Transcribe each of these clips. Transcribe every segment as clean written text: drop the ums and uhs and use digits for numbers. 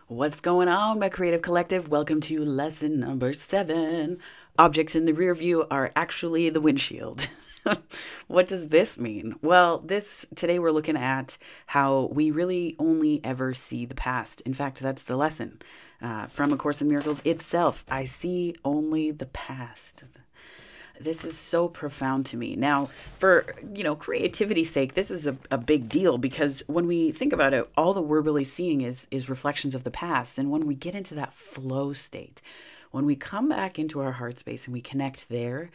What's going on, my creative collective? Welcome to lesson number 7. Objects in the rear view are actually the windshield. What does this mean? Well, today we're looking at how we really only ever see the past. In fact, that's the lesson from A Course in Miracles itself. I see only the past. This is so profound to me. Now, for, creativity's sake, this is a big deal because when we think about it, all that we're really seeing is reflections of the past. And when we get into that flow state, when we come back into our heart space and we connect there,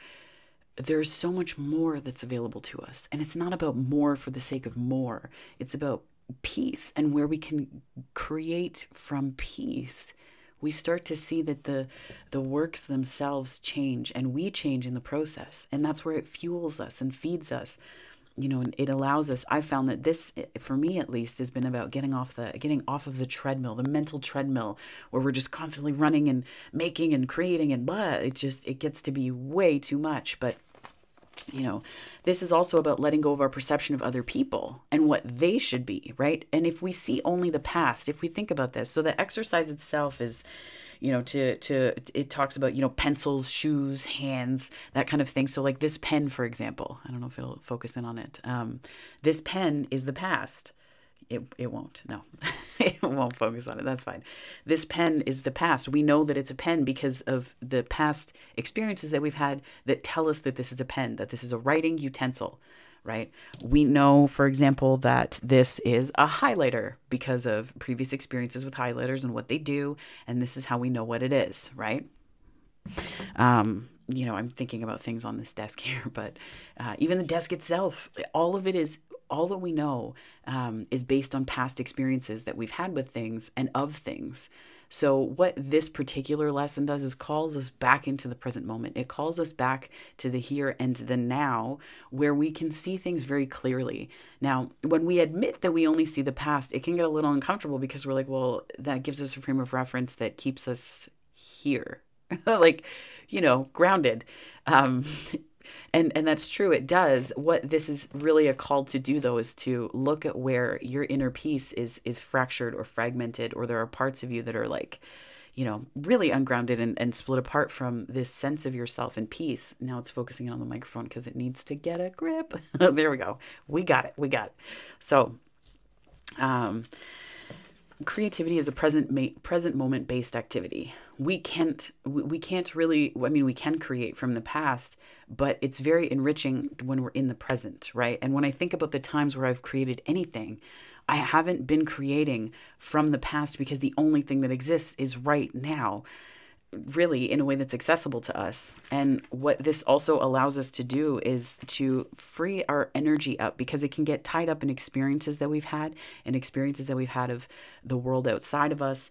there's so much more that's available to us. And it's not about more for the sake of more. It's about peace, and where we can create from peace, we start to see that the works themselves change, and we change in the process. And that's where it fuels us and feeds us. And it allows us. I found that this, for me at least, has been about getting off of the treadmill, the mental treadmill, where we're just constantly running and making and creating and blah. It gets to be way too much. But this is also about letting go of our perception of other people and what they should be, right? And if we see only the past, if we think about this, so the exercise itself is, it talks about, pencils, shoes, hands, that kind of thing. So like this pen, for example, I don't know if it'll focus in on it. This pen is the past. It won't. No, it won't focus on it. That's fine. This pen is the past. We know that it's a pen because of the past experiences that we've had that tell us that this is a pen, that this is a writing utensil, right? We know, for example, that this is a highlighter because of previous experiences with highlighters and what they do. And this is how we know what it is, right? I'm thinking about things on this desk here, but even the desk itself, all that we know is based on past experiences that we've had with things and of things. So what this particular lesson does is calls us back into the present moment. It calls us back to the here and the now, where we can see things very clearly. Now, when we admit that we only see the past, it can get a little uncomfortable because we're like, well, that gives us a frame of reference that keeps us here, grounded. And that's true. It does. What this is really a call to do, though, is to look at where your inner peace is fractured or fragmented, or there are parts of you that are really ungrounded and split apart from this sense of yourself and peace. Now it's focusing on the microphone because it needs to get a grip. There we go. We got it. So, creativity is a present moment based activity. We can't really, we can create from the past, but it's very enriching when we're in the present, right? And when I think about the times where I've created anything, I haven't been creating from the past because the only thing that exists is right now, really, in a way that's accessible to us. And what this also allows us to do is to free our energy up, because it can get tied up in experiences that we've had and experiences that we've had of the world outside of us.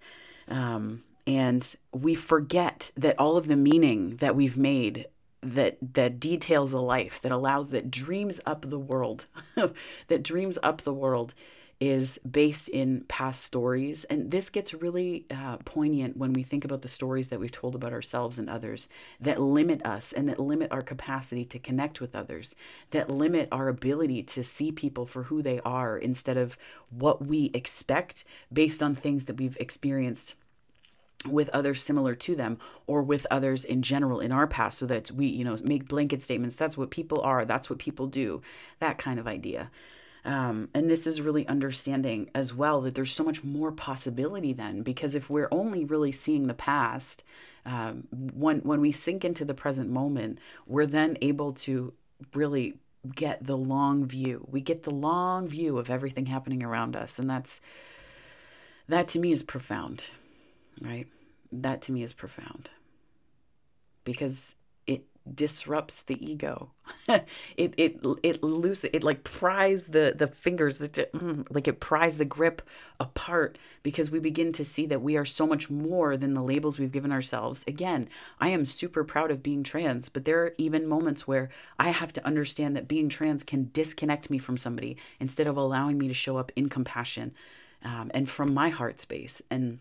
And we forget that all of the meaning that we've made that details a life, that dreams up the world, is based in past stories. And this gets really poignant when we think about the stories that we've told about ourselves and others that limit us and that limit our capacity to connect with others, that limit our ability to see people for who they are instead of what we expect based on things that we've experienced with others similar to them, or with others in general in our past, so that we, make blanket statements. That's what people are. That's what people do. That kind of idea. And this is really understanding as well that there's so much more possibility then, because if we're only really seeing the past, when we sink into the present moment, we're then able to really get the long view. We get the long view of everything happening around us. And that to me is profound, right? That to me is profound, because it disrupts the ego. It like pries the fingers, it pries the grip apart, because we begin to see that we are so much more than the labels we've given ourselves. Again, I am super proud of being trans, but there are even moments where I have to understand that being trans can disconnect me from somebody instead of allowing me to show up in compassion, and from my heart space. And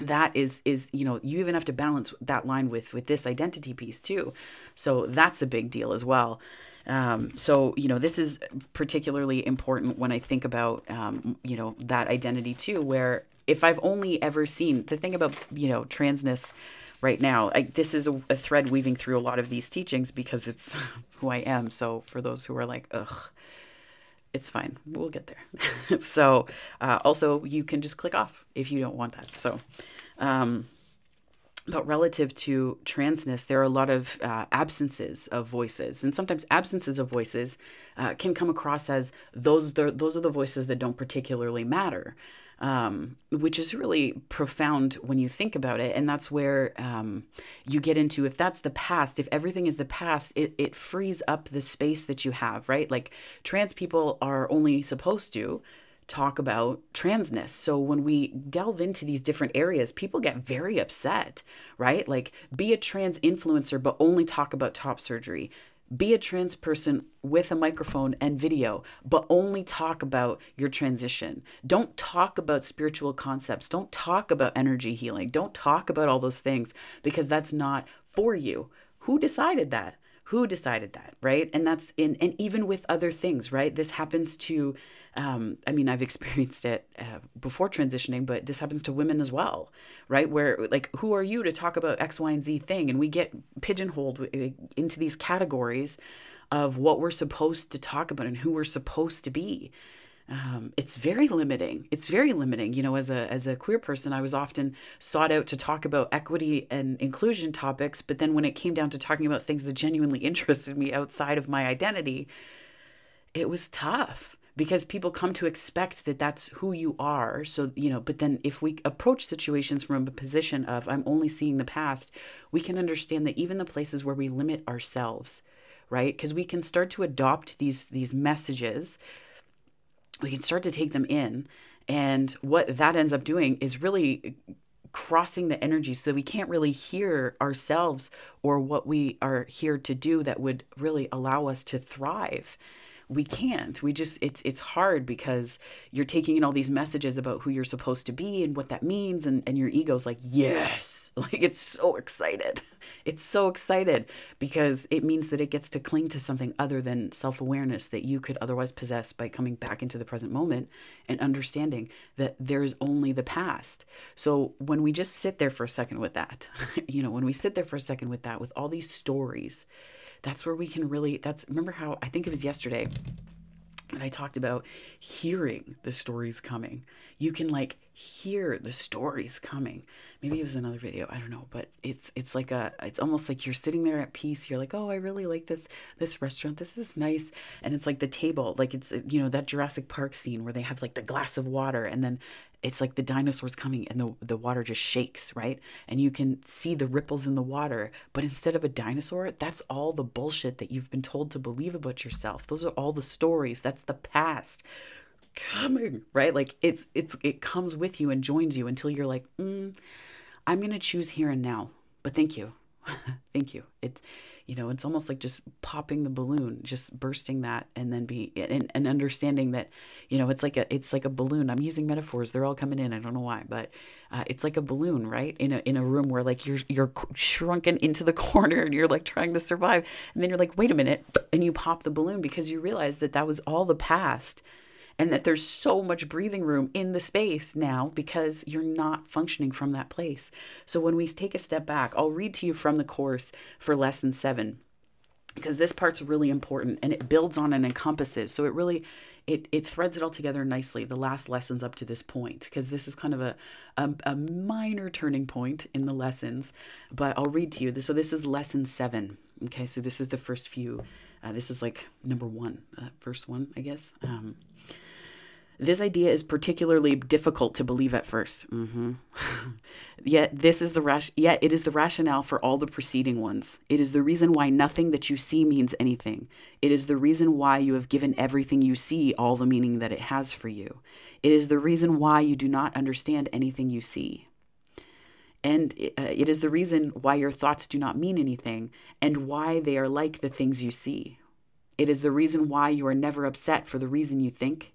that is, you even have to balance that line with this identity piece too. So that's a big deal as well. So, this is particularly important when I think about, that identity too, where if I've only ever seen the thing about, transness right now, this is a thread weaving through a lot of these teachings because it's who I am. So for those who are like, ugh, it's fine. We'll get there. So also you can just click off if you don't want that. So, but relative to transness, there are a lot of absences of voices, and sometimes absences of voices can come across as those are the voices that don't particularly matter, which is really profound when you think about it. And that's where you get into, if that's the past, if everything is the past, it frees up the space that you have, right? Like trans people are only supposed to talk about transness. So when we delve into these different areas, people get very upset, right? Like be a trans influencer, but only talk about top surgery. Be a trans person with a microphone and video, but only talk about your transition. Don't talk about spiritual concepts. Don't talk about energy healing. Don't talk about all those things because that's not for you. Who decided that? Who decided that, right? And that's and even with other things, right? This happens to, I've experienced it before transitioning, but this happens to women as well, right? Where like, who are you to talk about X, Y, and Z thing? And we get pigeonholed into these categories of what we're supposed to talk about and who we're supposed to be. It's very limiting. It's very limiting. As a queer person, I was often sought out to talk about equity and inclusion topics. But then when it came down to talking about things that genuinely interested me outside of my identity, it was tough because people come to expect that that's who you are. So, but then if we approach situations from a position of I'm only seeing the past, we can understand that even the places where we limit ourselves, right? Because we can start to adopt these messages. We can start to take them in. And what that ends up doing is really crossing the energy so that we can't really hear ourselves or what we are here to do that would really allow us to thrive. We can't. It's hard because you're taking in all these messages about who you're supposed to be and what that means. And your ego's like, yes, like it's so excited. It's so excited because it means that it gets to cling to something other than self-awareness that you could otherwise possess by coming back into the present moment and understanding that there's only the past. So when we just sit there for a second with that, when we sit there for a second with that, with all these stories, that's where we can really, remember how, I think it was yesterday that I talked about hearing the stories coming. You can like hear the stories coming. Maybe it was another video, I don't know, but it's almost like you're sitting there at peace. You're like, oh, I really like this restaurant. This is nice. And it's like the table, like it's, that Jurassic Park scene where they have like the glass of water and then it's like the dinosaurs coming and the water just shakes, right? And you can see the ripples in the water. But instead of a dinosaur, that's all the bullshit that you've been told to believe about yourself. Those are all the stories. That's the past coming, right? Like it comes with you and joins you until you're like, I'm going to choose here and now. But thank you. Thank you. It's almost like just popping the balloon, just bursting that and then and understanding that, it's like a balloon. I'm using metaphors. They're all coming in. I don't know why, but it's like a balloon, right? In a room where like you're shrunken into the corner and you're like trying to survive. And then you're like, wait a minute. And you pop the balloon because you realize that was all the past. And that there's so much breathing room in the space now because you're not functioning from that place. So when we take a step back, I'll read to you from the course for lesson 7, because this part's really important and it builds on and encompasses. So it really, it threads it all together nicely, the last lessons up to this point, because this is kind of a minor turning point in the lessons. But I'll read to you. So this is lesson 7. Okay, so this is the first few. This is like number 1, first one, I guess. This idea is particularly difficult to believe at first. Yet it is the rationale for all the preceding ones. It is the reason why nothing that you see means anything. It is the reason why you have given everything you see all the meaning that it has for you. It is the reason why you do not understand anything you see. And it is the reason why your thoughts do not mean anything and why they are like the things you see. It is the reason why you are never upset for the reason you think.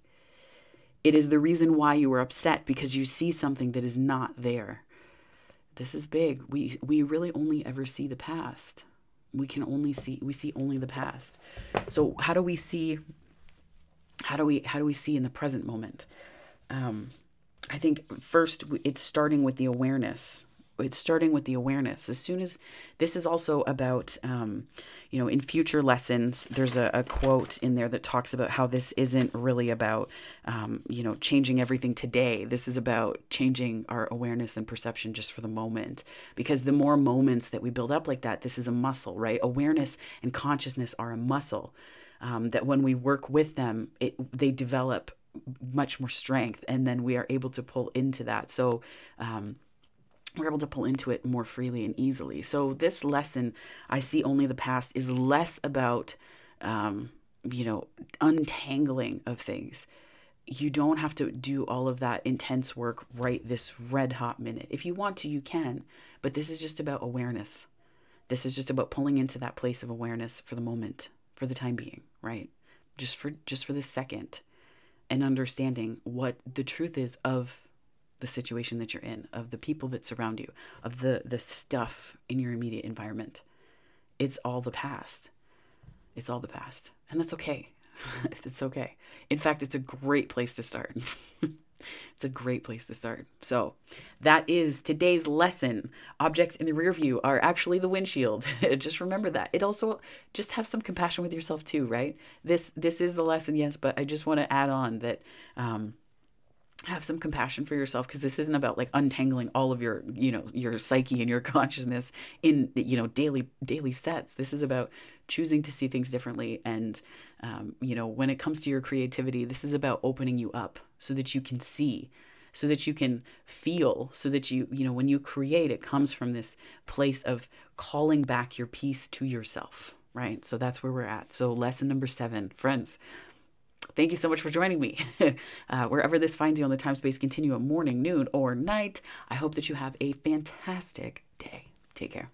It is the reason why you are upset because you see something that is not there. This is big. We really only ever see the past. We see only the past. So how do we see in the present moment? I think first it's starting with the awareness. It's starting with the awareness. As soon as this is also about, in future lessons, there's a quote in there that talks about how this isn't really about, changing everything today. This is about changing our awareness and perception just for the moment. Because the more moments that we build up like that, this is a muscle, right? Awareness and consciousness are a muscle that when we work with them, they develop much more strength, and then we are able to pull into that. So we're able to pull into it more freely and easily. So this lesson, I see only the past, is less about untangling of things. You don't have to do all of that intense work right this red hot minute. If you want to, you can, but this is just about awareness. This is just about pulling into that place of awareness for the moment, for the time being, right? Just for this second. And understanding what the truth is of the situation that you're in, of the people that surround you, of the stuff in your immediate environment. It's all the past. It's all the past. And that's okay. It's okay. In fact, it's a great place to start. It's a great place to start. So that is today's lesson. Objects in the rear view are actually the windshield. Just remember that. It also, just have some compassion with yourself too, right? This is the lesson, yes, but I just want to add on that have some compassion for yourself, because this isn't about like untangling all of your, your psyche and your consciousness in, daily sets. This is about choosing to see things differently. And, when it comes to your creativity, this is about opening you up so that you can see, so that you can feel, so that when you create, it comes from this place of calling back your peace to yourself, right? So that's where we're at. So lesson number 7, friends. Thank you so much for joining me. Wherever this finds you on the time-space continuum, morning, noon, or night, I hope that you have a fantastic day. Take care.